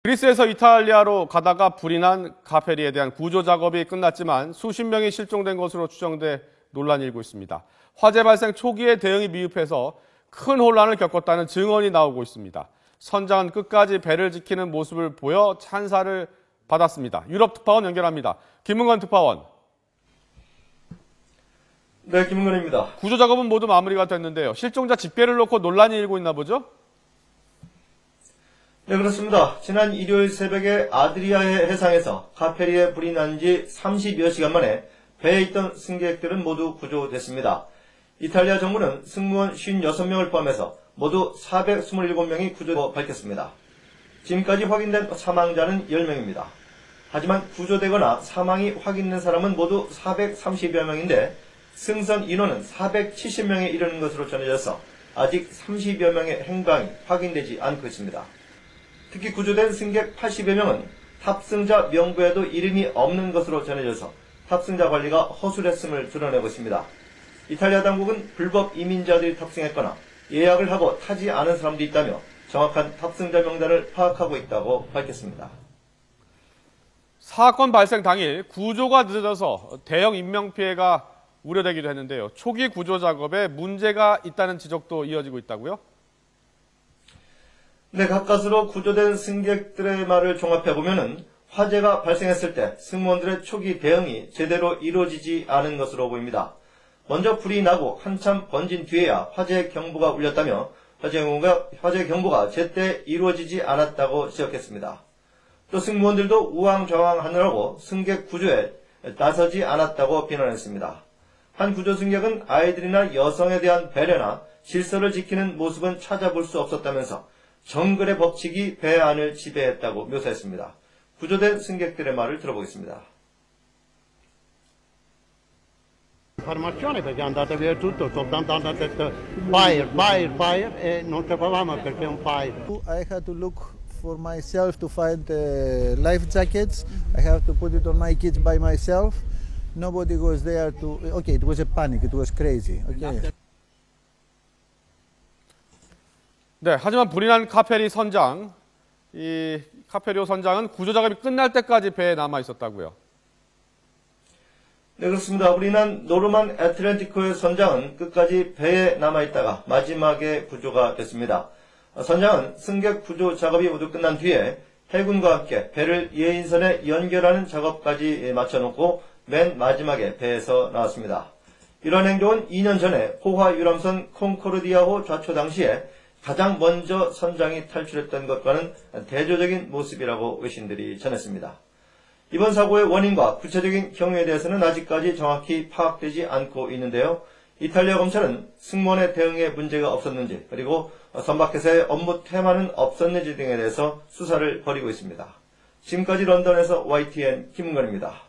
그리스에서 이탈리아로 가다가 불이 난 카페리에 대한 구조 작업이 끝났지만 수십 명이 실종된 것으로 추정돼 논란이 일고 있습니다. 화재 발생 초기에 대응이 미흡해서 큰 혼란을 겪었다는 증언이 나오고 있습니다. 선장은 끝까지 배를 지키는 모습을 보여 찬사를 받았습니다. 유럽 특파원 연결합니다. 김은건 특파원. 네, 김은건입니다. 구조 작업은 모두 마무리가 됐는데요. 실종자 집계를 놓고 논란이 일고 있나 보죠? 네, 그렇습니다. 지난 일요일 새벽에 아드리아해 해상에서 카페리에 불이 난 지 30여 시간 만에 배에 있던 승객들은 모두 구조됐습니다. 이탈리아 정부는 승무원 56명을 포함해서 모두 427명이 구조되고 밝혔습니다. 지금까지 확인된 사망자는 10명입니다. 하지만 구조되거나 사망이 확인된 사람은 모두 430여 명인데 승선 인원은 470명에 이르는 것으로 전해져서 아직 30여 명의 행방이 확인되지 않고 있습니다. 특히 구조된 승객 80여 명은 탑승자 명부에도 이름이 없는 것으로 전해져서 탑승자 관리가 허술했음을 드러내고 있습니다. 이탈리아 당국은 불법 이민자들이 탑승했거나 예약을 하고 타지 않은 사람도 있다며 정확한 탑승자 명단을 파악하고 있다고 밝혔습니다. 사건 발생 당일 구조가 늦어져서 대형 인명피해가 우려되기도 했는데요. 초기 구조 작업에 문제가 있다는 지적도 이어지고 있다고요? 네, 가까스로 구조된 승객들의 말을 종합해보면 화재가 발생했을 때 승무원들의 초기 대응이 제대로 이루어지지 않은 것으로 보입니다. 먼저 불이 나고 한참 번진 뒤에야 화재 경보가 울렸다며 화재 경보가 제때 이루어지지 않았다고 지적했습니다. 또 승무원들도 우왕좌왕하느라고 승객 구조에 나서지 않았다고 비난했습니다. 한 구조 승객은 아이들이나 여성에 대한 배려나 질서를 지키는 모습은 찾아볼 수 없었다면서 정글의 법칙이 배 안을 지배했다고 묘사했습니다. 구조된 승객들의 말을 들어보겠습니다. Informazione perché è andata via tutto, soltanto hanno detto fire e non sapevamo perché è un fire. I had to look for myself to find life jackets. I have to put it on my kids by myself. Nobody was there to. Okay, it was a panic. It was crazy. Okay. 네, 하지만 불이 난 카페리 선장, 이 카페리오 선장은 구조 작업이 끝날 때까지 배에 남아 있었다고요. 네, 그렇습니다. 불이 난 노르만 애틀랜티코의 선장은 끝까지 배에 남아있다가 마지막에 구조가 됐습니다. 선장은 승객 구조 작업이 모두 끝난 뒤에 해군과 함께 배를 예인선에 연결하는 작업까지 마쳐놓고 맨 마지막에 배에서 나왔습니다. 이런 행동은 2년 전에 포화 유람선 콩코르디아호 좌초 당시에 가장 먼저 선장이 탈출했던 것과는 대조적인 모습이라고 외신들이 전했습니다. 이번 사고의 원인과 구체적인 경위에 대해서는 아직까지 정확히 파악되지 않고 있는데요. 이탈리아 검찰은 승무원의 대응에 문제가 없었는지 그리고 선박회사의 업무 퇴마는 없었는지 등에 대해서 수사를 벌이고 있습니다. 지금까지 런던에서 YTN 김은건입니다.